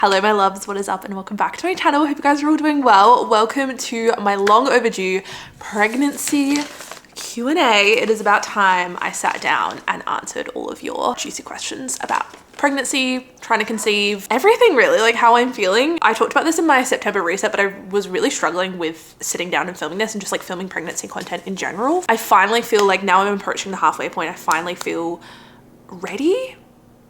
Hello my loves, what is up and welcome back to my channel. Hope you guys are all doing well. Welcome to my long overdue pregnancy Q&A. It is about time I sat down and answered all of your juicy questions about pregnancy, trying to conceive, everything really, like how I'm feeling. I talked about this in my September reset, but I was really struggling with sitting down and filming this and just like filming pregnancy content in general. I finally feel like now I'm approaching the halfway point. I finally feel ready.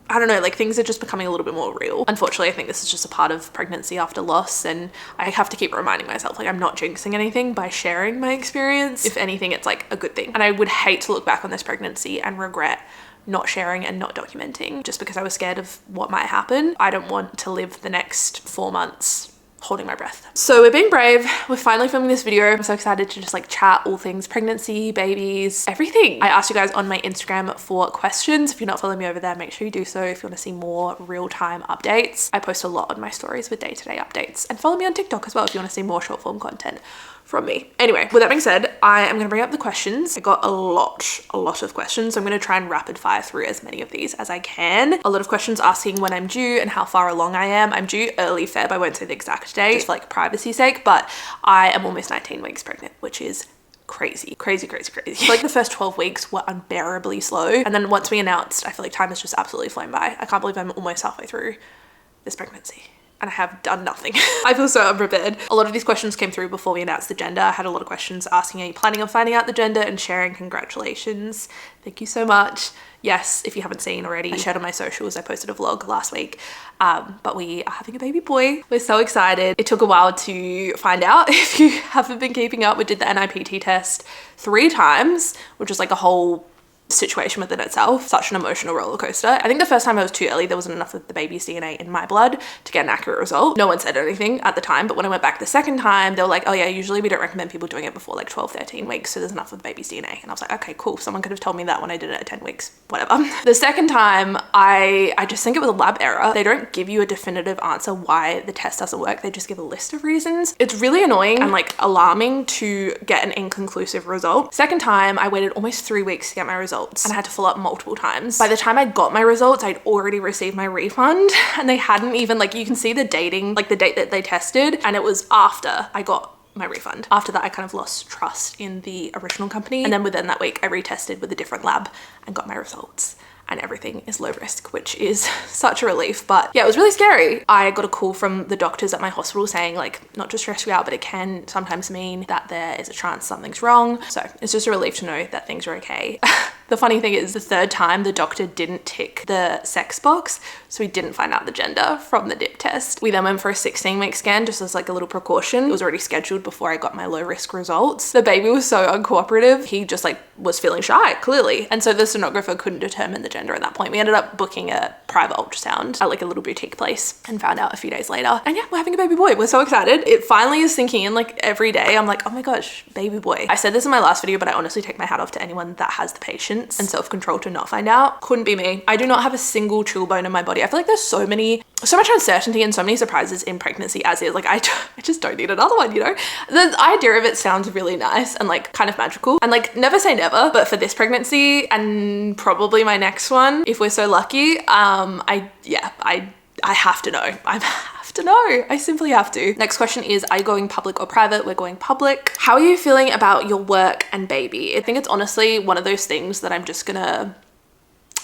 I don't know, like things are just becoming a little bit more real. Unfortunately, I think this is just a part of pregnancy after loss, and I have to keep reminding myself like I'm not jinxing anything by sharing my experience. If anything, it's like a good thing. And I would hate to look back on this pregnancy and regret not sharing and not documenting just because I was scared of what might happen. I don't want to live the next 4 months holding my breath. So we're being brave. We're finally filming this video. I'm so excited to just like chat all things pregnancy, babies, everything. I asked you guys on my Instagram for questions. If you're not following me over there, make sure you do so if you want to see more real-time updates. I post a lot on my stories with day-to-day updates, and follow me on TikTok as well if you want to see more short form content from me. Anyway, with that being said, I am going to bring up the questions. I got a lot of questions. So I'm going to try and rapid fire through as many of these as I can. A lot of questions asking when I'm due and how far along I am. I'm due early Feb. I won't say the exact date just for like privacy's sake, but I am almost 19 weeks pregnant, which is crazy. Like the first 12 weeks were unbearably slow. And then once we announced, I feel like time has just absolutely flown by. I can't believe I'm almost halfway through this pregnancy and I have done nothing. I feel so unprepared. A lot of these questions came through before we announced the gender. I had a lot of questions asking, are you planning on finding out the gender and sharing? Congratulations. Thank you so much. Yes, if you haven't seen already, I shared on my socials, I posted a vlog last week, but we are having a baby boy. We're so excited. It took a while to find out. If you haven't been keeping up, we did the NIPT test 3 times, which was like a whole situation within itself. Such an emotional roller coaster. I think the first time I was too early. There wasn't enough of the baby's DNA in my blood to get an accurate result. No one said anything at the time, but when I went back the second time, they were like, oh yeah, usually we don't recommend people doing it before like 12, 13 weeks, so there's enough of the baby's DNA. And I was like, okay, cool. Someone could have told me that when I did it at 10 weeks, whatever. The second time, I just think it was a lab error. They don't give you a definitive answer why the test doesn't work. They just give a list of reasons. It's really annoying and like alarming to get an inconclusive result. Second time, I waited almost 3 weeks to get my results and I had to follow up multiple times. By the time I got my results, I'd already received my refund and they hadn't even, like, you can see the dating, like the date that they tested, and it was after I got my refund. After that, I kind of lost trust in the original company. And then within that week, I retested with a different lab and got my results. And everything is low risk, which is such a relief. But yeah, it was really scary. I got a call from the doctors at my hospital saying like, not to stress you out, but it can sometimes mean that there is a chance something's wrong. So it's just a relief to know that things are okay. The funny thing is the third time the doctor didn't tick the sex box, so we didn't find out the gender from the dip test. We then went for a 16-week scan just as like a little precaution. It was already scheduled before I got my low risk results. The baby was so uncooperative. He just like was feeling shy, clearly. And so the sonographer couldn't determine the gender at that point. We ended up booking a private ultrasound at like a little boutique place and found out a few days later. And yeah, we're having a baby boy. We're so excited. It finally is sinking in. Like every day I'm like, oh my gosh, baby boy. I said this in my last video, but I honestly take my hat off to anyone that has the patience and self-control to not find out. Couldn't be me. I do not have a single chill bone in my body. I feel like there's so much uncertainty and so many surprises in pregnancy as is. Like I just don't need another one, you know? The idea of it sounds really nice and like kind of magical, and like never say never, but for this pregnancy and probably my next one, if we're so lucky, I have to know. I simply have to. Next question is, are you going public or private? We're going public. How are you feeling about your work and baby? I think it's honestly one of those things that I'm just gonna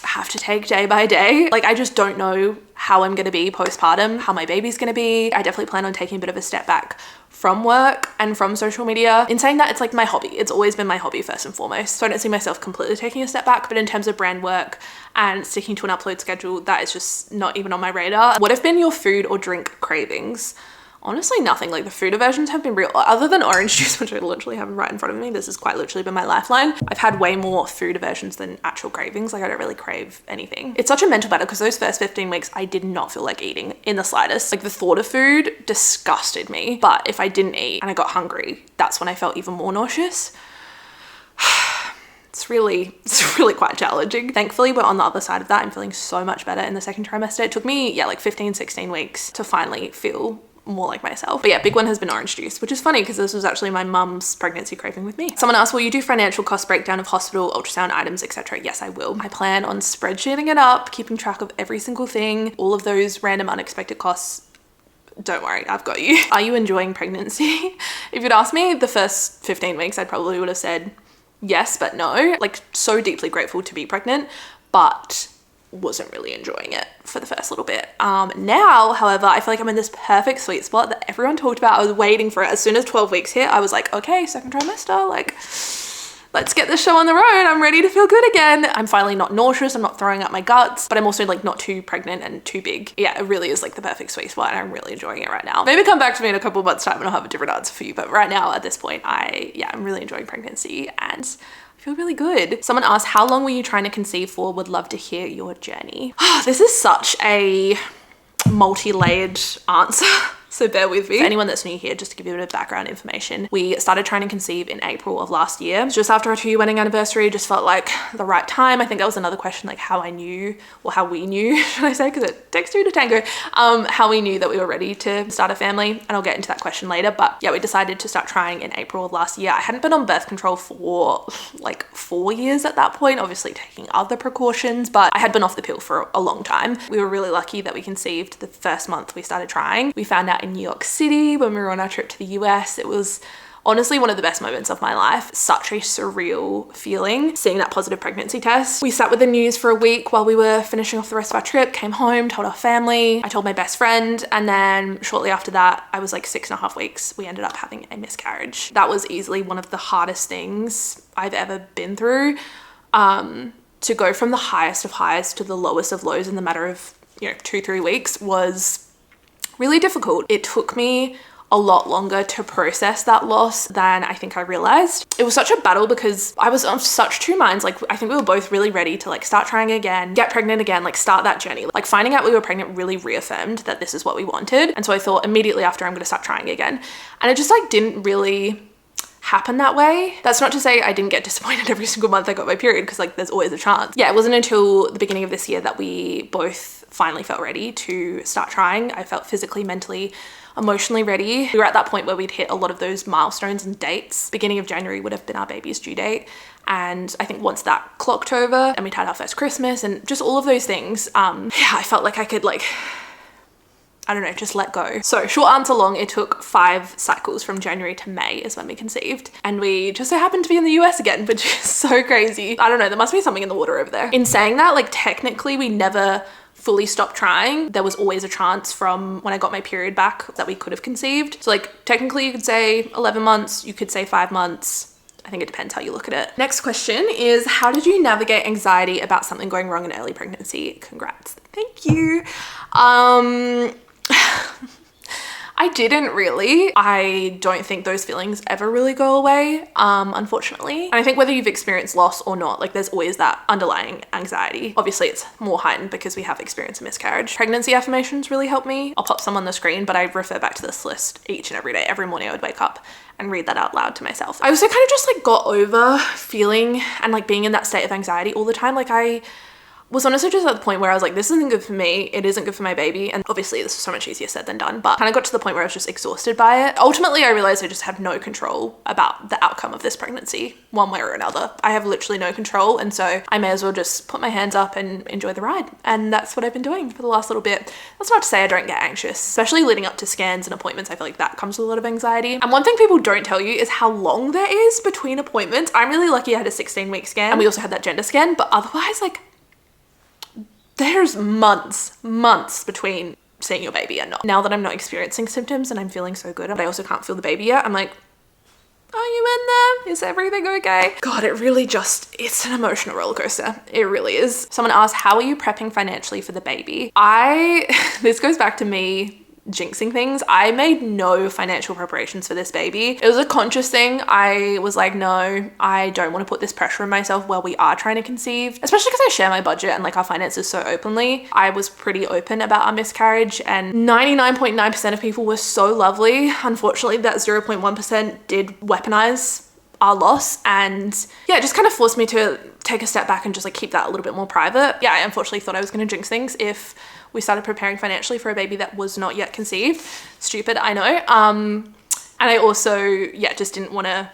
have to take day by day. Like I just don't know how I'm gonna be postpartum, how my baby's gonna be. I definitely plan on taking a bit of a step back from work and from social media. In saying that, it's like my hobby. It's always been my hobby first and foremost. So I don't see myself completely taking a step back, but in terms of brand work and sticking to an upload schedule, that is just not even on my radar. What have been your food or drink cravings? Honestly, nothing. Like the food aversions have been real, other than orange juice, which I literally have right in front of me. This has quite literally been my lifeline. I've had way more food aversions than actual cravings. Like I don't really crave anything. It's such a mental battle because those first 15 weeks, I did not feel like eating in the slightest. Like the thought of food disgusted me. But if I didn't eat and I got hungry, that's when I felt even more nauseous. It's really quite challenging. Thankfully, we're on the other side of that. I'm feeling so much better in the second trimester. It took me, yeah, like 15, 16 weeks to finally feel more like myself. But yeah, big one has been orange juice, which is funny because this was actually my mum's pregnancy craving with me. Someone asked, will you do financial cost breakdown of hospital, ultrasound items, etc.? Yes, I will. I plan on spreadsheeting it up, keeping track of every single thing, all of those random unexpected costs don't worry, I've got you. Are you enjoying pregnancy? If you'd asked me the first 15 weeks, I probably would have said yes, but no. Like, so deeply grateful to be pregnant, but wasn't really enjoying it for the first little bit. Now, however, I feel like I'm in this perfect sweet spot that everyone talked about. I was waiting for it. As soon as 12 weeks hit, I was like, okay, second trimester, like, let's get this show on the road. I'm ready to feel good again. I'm finally not nauseous. I'm not throwing up my guts, but I'm also like not too pregnant and too big. Yeah, it really is like the perfect sweet spot, and I'm really enjoying it right now. Maybe come back to me in a couple of months time and I'll have a different answer for you. But right now at this point, I'm really enjoying pregnancy and I feel really good. Someone asked, how long were you trying to conceive for? Would love to hear your journey. This is such a multi-layered answer. So bear with me. For anyone that's new here, just to give you a bit of background information, we started trying to conceive in April of last year. Just after our 2-year wedding anniversary, just felt like the right time. I think that was another question, like how I knew, or how we knew, should I say, because it takes two to tango, how we knew that we were ready to start a family. And I'll get into that question later. But yeah, we decided to start trying in April of last year. I hadn't been on birth control for like 4 years at that point, obviously taking other precautions, but I had been off the pill for a long time. We were really lucky that we conceived the first month we started trying. We found out in New York City when we were on our trip to the US. It was honestly one of the best moments of my life. Such a surreal feeling seeing that positive pregnancy test. We sat with the news for a week while we were finishing off the rest of our trip, came home, told our family, I told my best friend, and then shortly after that, I was like 6.5 weeks, we ended up having a miscarriage. That was easily one of the hardest things I've ever been through. To go from the highest of highs to the lowest of lows in the matter of 2-3 weeks was really difficult. It took me a lot longer to process that loss than I think I realized. It was such a battle because I was on such two minds. Like, I think we were both really ready to like start trying again, get pregnant again, like start that journey. Like finding out we were pregnant really reaffirmed that this is what we wanted. And so I thought immediately after, I'm going to start trying again. And it just like didn't really happen that way. That's not to say I didn't get disappointed every single month I got my period, because like there's always a chance. Yeah, it wasn't until the beginning of this year that we both finally felt ready to start trying. I felt physically, mentally, emotionally ready. We were at that point where we'd hit a lot of those milestones and dates. Beginning of January would have been our baby's due date. And I think once that clocked over and we'd had our first Christmas and just all of those things, I felt like I could just let go. So short answer long, it took 5 cycles from January to May is when we conceived. And we just so happened to be in the US again, which is so crazy. I don't know, there must be something in the water over there. In saying that, like technically we never fully stopped trying. There was always a chance from when I got my period back that we could have conceived. So like technically you could say 11 months, you could say 5 months. I think it depends how you look at it. Next question is, how did you navigate anxiety about something going wrong in early pregnancy? Congrats. Thank you. I didn't really. I don't think those feelings ever really go away, unfortunately. And I think whether you've experienced loss or not, like there's always that underlying anxiety. Obviously it's more heightened because we have experienced a miscarriage. Pregnancy affirmations really help me. I'll pop some on the screen, but I refer back to this list each and every day. Every morning I would wake up and read that out loud to myself. I also kind of just like got over feeling and like being in that state of anxiety all the time. Like I was honestly just at the point where I was like, this isn't good for me, it isn't good for my baby. And obviously this is so much easier said than done, but kind of got to the point where I was just exhausted by it. Ultimately, I realized I just have no control about the outcome of this pregnancy, one way or another. I have literally no control. And so I may as well just put my hands up and enjoy the ride. And that's what I've been doing for the last little bit. That's not to say I don't get anxious, especially leading up to scans and appointments. I feel like that comes with a lot of anxiety. And one thing people don't tell you is how long there is between appointments. I'm really lucky I had a 16-week scan and we also had that gender scan, but otherwise like there's months between seeing your baby and not. Now that I'm not experiencing symptoms and I'm feeling so good, but I also can't feel the baby yet, I'm like, are you in there? Is everything okay? God, it really it's an emotional roller coaster. It really is. Someone asked, how are you prepping financially for the baby? This goes back to me jinxing things. I made no financial preparations for this baby. It was a conscious thing. I was like, no, I don't want to put this pressure on myself while we are trying to conceive, especially because I share my budget and like our finances so openly. I was pretty open about our miscarriage and 99.9% of people were so lovely. Unfortunately, that 0.1% did weaponize our loss, and yeah, it just kind of forced me to take a step back and just like keep that a little bit more private. Yeah, I unfortunately thought I was going to jinx things if we started preparing financially for a baby that was not yet conceived. Stupid, I know. And I also, just didn't want to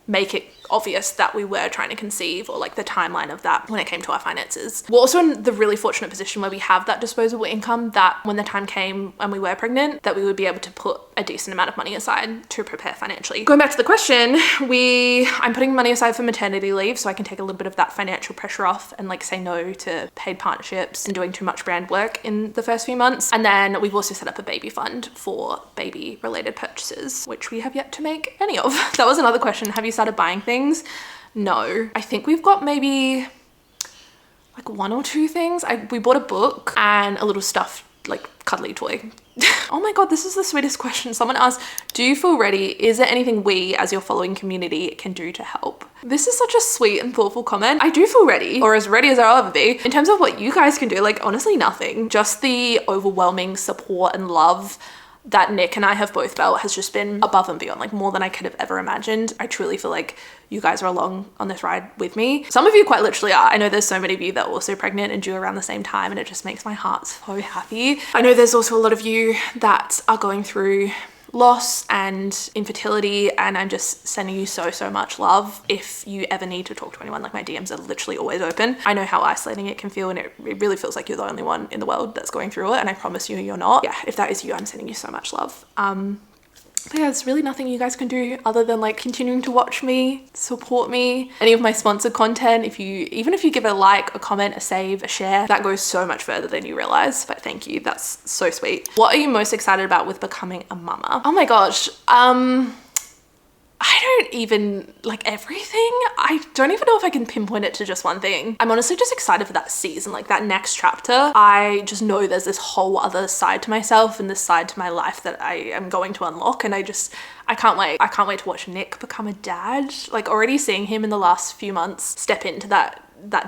make it obvious that we were trying to conceive, or like the timeline of that when it came to our finances. We're also in the really fortunate position where we have that disposable income that when the time came and we were pregnant, that we would be able to put a decent amount of money aside to prepare financially. Going back to the question, I'm putting money aside for maternity leave so I can take a little bit of that financial pressure off and like say no to paid partnerships and doing too much brand work in the first few months. And then we've also set up a baby fund for baby related purchases, which we have yet to make any of. That was another question. Have you started buying things? No. I think we've got maybe like 1 or 2 things. We bought a book and a little stuffed like cuddly toy. Oh my god, this is the sweetest question. Someone asked, do you feel ready? Is there anything we as your following community can do to help? This is such a sweet and thoughtful comment. I do feel ready, or as ready as I'll ever be. In terms of what you guys can do, like honestly nothing. Just the overwhelming support and love that Nick and I have both felt has just been above and beyond, like more than I could have ever imagined. I truly feel like you guys are along on this ride with me. Some of you quite literally are. I know there's so many of you that are also pregnant and due around the same time, and it just makes my heart so happy. I know there's also a lot of you that are going through loss and infertility, and I'm just sending you so much love. If you ever need to talk to anyone, like my DMs are literally always open. I know how isolating it can feel, and it really feels like you're the only one in the world that's going through it, and I promise you you're not. Yeah, if that is you, I'm sending you so much love. But yeah, there's really nothing you guys can do other than like continuing to watch me, support me. Any of my sponsored content, even if you give it a like, a comment, a save, a share, that goes so much further than you realize. But thank you, that's so sweet. What are you most excited about with becoming a mama? Oh my gosh, I don't even like everything. I don't even know if I can pinpoint it to just one thing. I'm honestly just excited for that season, like that next chapter. I just know there's this whole other side to myself and this side to my life that I am going to unlock, and I can't wait. I can't wait to watch Nick become a dad. Like already seeing him in the last few months step into that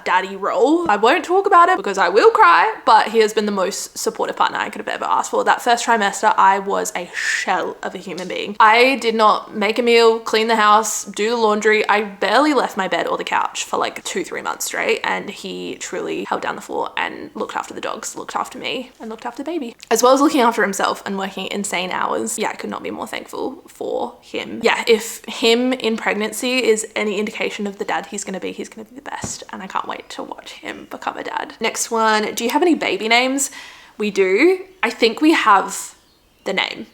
daddy role. I won't talk about it because I will cry, but he has been the most supportive partner I could have ever asked for. That first trimester, I was a shell of a human being. I did not make a meal, clean the house, do the laundry. I barely left my bed or the couch for like 2-3 months straight, and he truly held down the fort and looked after the dogs, looked after me, and looked after the baby, as well as looking after himself and working insane hours. Yeah, I could not be more thankful for him. Yeah, if him in pregnancy is any indication of the dad he's gonna be the best, and I can't wait to watch him become a dad. Next one, do you have any baby names? We do. I think we have the name,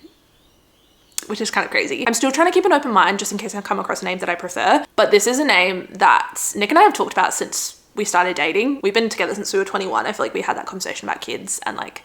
which is kind of crazy. I'm still trying to keep an open mind just in case I come across a name that I prefer, but this is a name that Nick and I have talked about since we started dating. We've been together since we were 21. I feel like we had that conversation about kids and like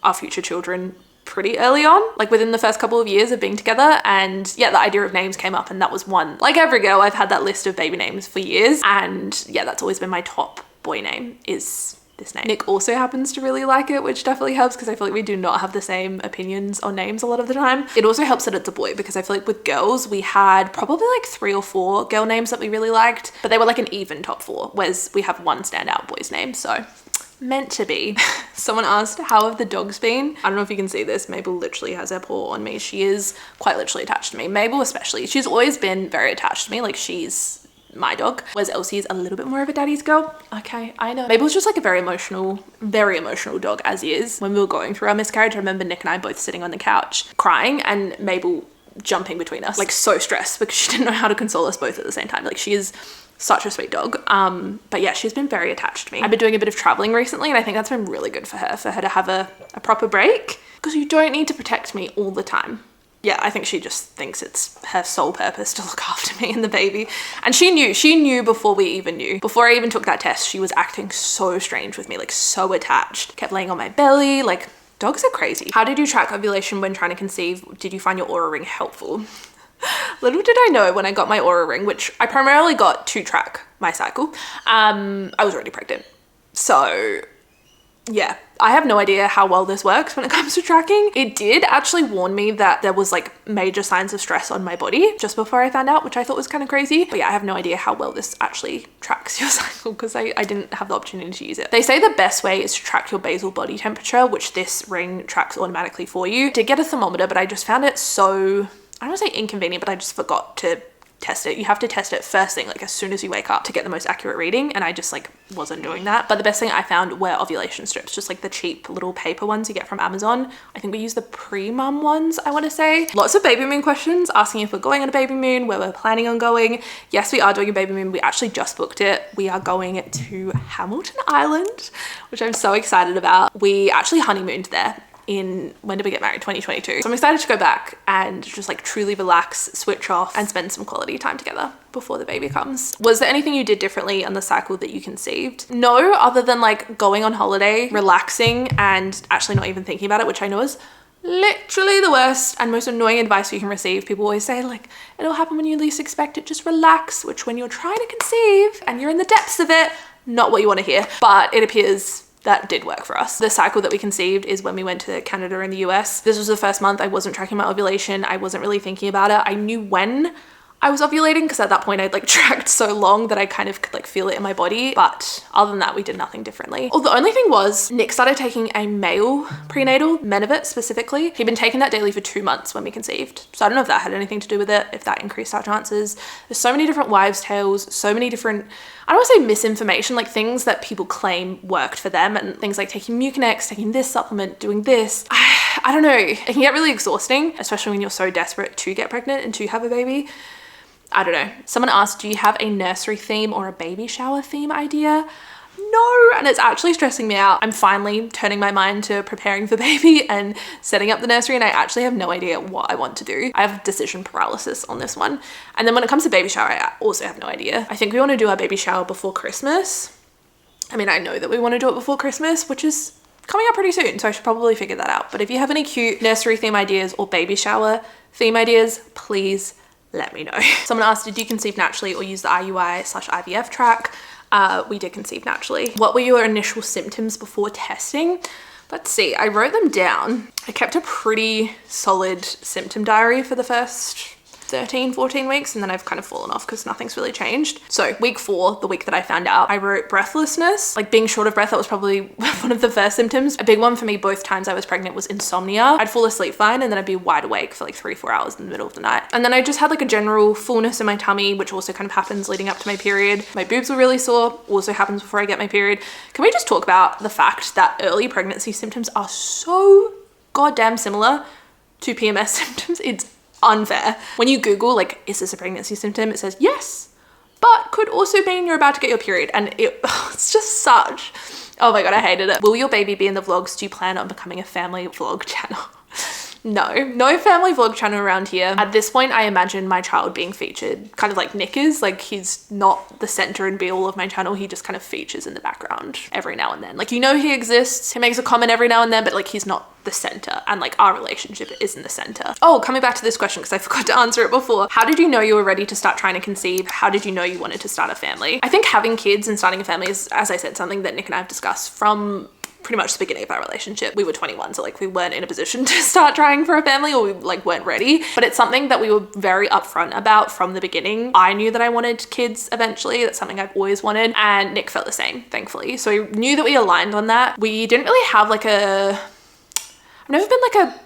our future children pretty early on, like within the first couple of years of being together. And yeah, the idea of names came up, and that was one. Like every girl, I've had that list of baby names for years, and yeah, that's always been my top boy name is this name. Nick also happens to really like it, which definitely helps because I feel like we do not have the same opinions on names a lot of the time. It also helps that it's a boy because I feel like with girls, we had probably like 3 or 4 girl names that we really liked, but they were like an even top 4, whereas we have one standout boy's name. So meant to be. Someone asked, how have the dogs been? I don't know if you can see this. Mabel literally has her paw on me. She is quite literally attached to me. Mabel especially. She's always been very attached to me. Like she's my dog. Whereas Elsie is a little bit more of a daddy's girl. Okay, I know. Mabel's just like a very emotional dog as is. When we were going through our miscarriage, I remember Nick and I both sitting on the couch crying, and Mabel jumping between us, like so stressed because she didn't know how to console us both at the same time. Like she is such a sweet dog. But yeah, she's been very attached to me. I've been doing a bit of traveling recently, and I think that's been really good for her to have a proper break, because you don't need to protect me all the time. Yeah, I think she just thinks it's her sole purpose to look after me and the baby. And she knew before we even knew. Before I even took that test, she was acting so strange with me, like so attached. Kept laying on my belly, like dogs are crazy. How did you track ovulation when trying to conceive? Did you find your Aura ring helpful? Little did I know when I got my Aura ring, which I primarily got to track my cycle, I was already pregnant. So yeah, I have no idea how well this works when it comes to tracking. It did actually warn me that there was like major signs of stress on my body just before I found out, which I thought was kind of crazy. But yeah, I have no idea how well this actually tracks your cycle because I didn't have the opportunity to use it. They say the best way is to track your basal body temperature, which this ring tracks automatically for you. I did get a thermometer, but I just found it so, I don't want to say inconvenient, but I just forgot to test it. You have to test it first thing, like as soon as you wake up, to get the most accurate reading, and I just like wasn't doing that. But the best thing I found were ovulation strips, just like the cheap little paper ones you get from Amazon. I think we use the pre-mum ones, I want to say. Lots of baby moon questions asking if we're going on a baby moon, where we're planning on going. Yes, we are doing a baby moon. We actually just booked it. We are going to Hamilton Island, which I'm so excited about. We actually honeymooned there in, when did we get married? 2022. So I'm excited to go back and just like truly relax, switch off, and spend some quality time together before the baby comes. Was there anything you did differently on the cycle that you conceived? No, other than like going on holiday, relaxing, and actually not even thinking about it, which I know is literally the worst and most annoying advice you can receive. People always say like, it'll happen when you least expect it, just relax, which when you're trying to conceive and you're in the depths of it, not what you want to hear. But it appears that did work for us. The cycle that we conceived is when we went to Canada and the US. This was the first month I wasn't tracking my ovulation. I wasn't really thinking about it. I knew when I was ovulating because at that point I'd like tracked so long that I kind of could like feel it in my body. But other than that, we did nothing differently. Oh, the only thing was Nick started taking a male prenatal, Menavit specifically. He'd been taking that daily for 2 months when we conceived. So I don't know if that had anything to do with it, if that increased our chances. There's so many different wives' tales, so many different, I don't want to say misinformation, like things that people claim worked for them, and things like taking Mucinex, taking this supplement, doing this. I don't know. It can get really exhausting, especially when you're so desperate to get pregnant and to have a baby. I don't know. Someone asked, do you have a nursery theme or a baby shower theme idea? No, and it's actually stressing me out. I'm finally turning my mind to preparing for baby and setting up the nursery, and I actually have no idea what I want to do. I have decision paralysis on this one. And then when it comes to baby shower, I also have no idea. I think we want to do our baby shower before Christmas. I mean, I know that we want to do it before Christmas, which is coming up pretty soon, so I should probably figure that out. But if you have any cute nursery theme ideas or baby shower theme ideas, please let me know. Someone asked, did you conceive naturally or use the IUI/IVF track? We did conceive naturally. What were your initial symptoms before testing? Let's see, I wrote them down. I kept a pretty solid symptom diary for the first 13, 14 weeks, and then I've kind of fallen off because nothing's really changed. So week 4, the week that I found out, I wrote breathlessness, like being short of breath. That was probably one of the first symptoms. A big one for me both times I was pregnant was insomnia. I'd fall asleep fine and then I'd be wide awake for like 3-4 hours in the middle of the night. And then I just had like a general fullness in my tummy, which also kind of happens leading up to my period. My boobs were really sore, also happens before I get my period. Can we just talk about the fact that early pregnancy symptoms are so goddamn similar to PMS symptoms? It's unfair. When you Google like, is this a pregnancy symptom? It says yes, but could also mean you're about to get your period. And it's just such, oh my God, I hated it. Will your baby be in the vlogs? Do you plan on becoming a family vlog channel? No family vlog channel around here. At this point, I imagine my child being featured kind of like Nick is. Like, he's not the center and be all of my channel. He just kind of features in the background every now and then. Like, you know, he exists. He makes a comment every now and then, but like, he's not the center, and like our relationship isn't the center. Oh, coming back to this question because I forgot to answer it before. How did you know you were ready to start trying to conceive? How did you know you wanted to start a family? I think having kids and starting a family is, as I said, something that Nick and I have discussed from pretty much the beginning of our relationship. We were 21, so like we weren't in a position to start trying for a family, or we like weren't ready, but it's something that we were very upfront about from the beginning. I knew that I wanted kids eventually. That's something I've always wanted, and Nick felt the same, thankfully. So we knew that we aligned on that. We didn't really have like I've never been like a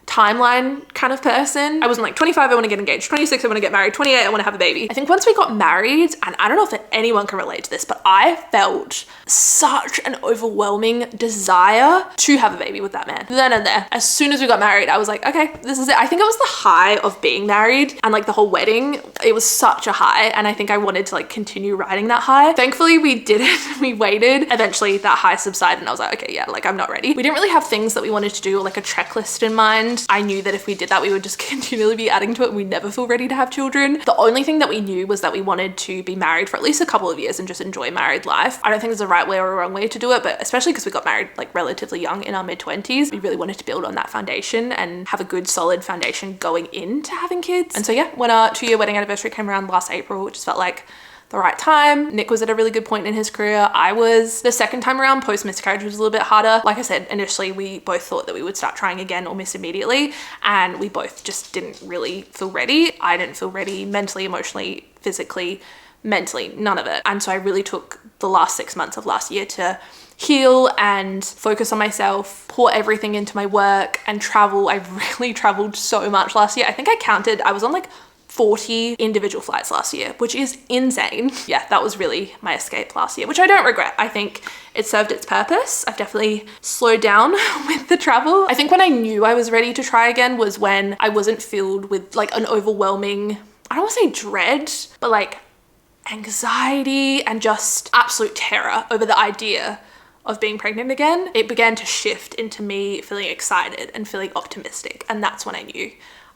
timeline kind of person. I wasn't like 25, I want to get engaged, 26, I want to get married, 28, I want to have a baby. I think once we got married, and I don't know if anyone can relate to this, but I felt such an overwhelming desire to have a baby with that man. Then and there, as soon as we got married, I was like, okay, this is it. I think it was the high of being married and like the whole wedding. It was such a high, and I think I wanted to like continue riding that high. Thankfully, we did it. We waited. Eventually, that high subsided, and I was like, okay, yeah, like I'm not ready. We didn't really have things that we wanted to do, or like a checklist in mind. I knew that if we did that, we would just continually be adding to it. We never feel ready to have children. The only thing that we knew was that we wanted to be married for at least a couple of years and just enjoy married life. I don't think there's a right way or a wrong way to do it, but especially because we got married like relatively young in our mid-20s, we really wanted to build on that foundation and have a good solid foundation going into having kids. And so yeah, when our 2-year wedding anniversary came around last April, it just felt like the right time. Nick was at a really good point in his career. I was. The second time around, post miscarriage was a little bit harder. Like I said, initially we both thought that we would start trying again almost immediately, and we both just didn't really feel ready. I didn't feel ready mentally, emotionally, physically, mentally, none of it. And so I really took the last 6 months of last year to heal and focus on myself, pour everything into my work and travel. I really traveled so much last year. I think I counted, I was on like 40 individual flights last year, which is insane. Yeah, that was really my escape last year, which I don't regret. I think it served its purpose. I've definitely slowed down with the travel. I think when I knew I was ready to try again was when I wasn't filled with like an overwhelming, I don't want to say dread, but like anxiety and just absolute terror over the idea of being pregnant again. It began to shift into me feeling excited and feeling optimistic, and that's when I knew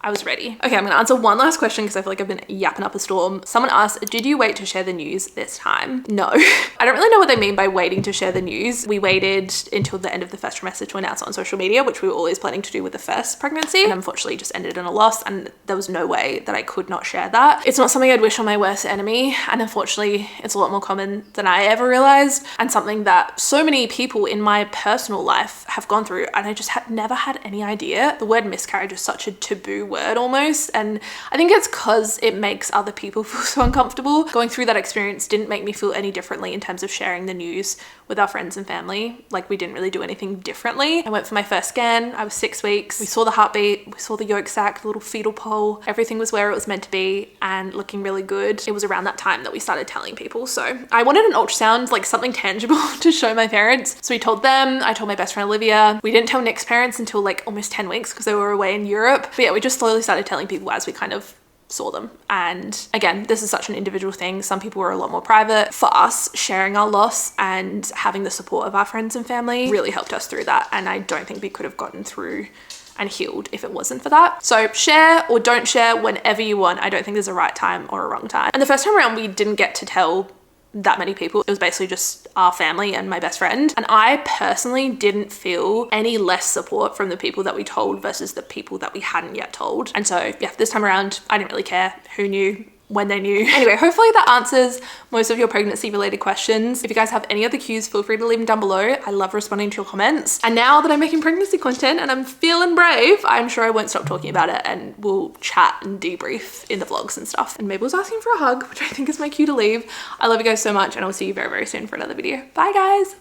I was ready. Okay, I'm gonna answer one last question because I feel like I've been yapping up a storm. Someone asked, did you wait to share the news this time? No. I don't really know what they mean by waiting to share the news. We waited until the end of the first trimester to announce it on social media, which we were always planning to do with the first pregnancy, and unfortunately just ended in a loss, and there was no way that I could not share that. It's not something I'd wish on my worst enemy, and unfortunately it's a lot more common than I ever realized, and something that so many people in my personal life have gone through, and I just had never had any idea. The word miscarriage is such a taboo word almost, and I think it's because it makes other people feel so uncomfortable. Going through that experience didn't make me feel any differently in terms of sharing the news with our friends and family. Like, we didn't really do anything differently. I went for my first scan. I was 6 weeks. We saw the heartbeat, we saw the yolk sac, the little fetal pole. Everything was where it was meant to be and looking really good. It was around that time that we started telling people. So I wanted an ultrasound, like something tangible to show my parents. So we told them, I told my best friend Olivia. We didn't tell Nick's parents until like almost 10 weeks because they were away in Europe. But yeah, we just slowly started telling people as we kind of saw them. And again, this is such an individual thing. Some people were a lot more private. For us, sharing our loss and having the support of our friends and family really helped us through that. And I don't think we could have gotten through and healed if it wasn't for that. So share or don't share whenever you want. I don't think there's a right time or a wrong time. And the first time around, we didn't get to tell that many people. It was basically just our family and my best friend. And I personally didn't feel any less support from the people that we told versus the people that we hadn't yet told. And so yeah, this time around, I didn't really care who knew, when they knew. Anyway, hopefully that answers most of your pregnancy related questions. If you guys have any other cues, feel free to leave them down below. I love responding to your comments. And now that I'm making pregnancy content and I'm feeling brave, I'm sure I won't stop talking about it, and we'll chat and debrief in the vlogs and stuff. And Mabel's asking for a hug, which I think is my cue to leave. I love you guys so much, and I'll see you very, very soon for another video. Bye guys.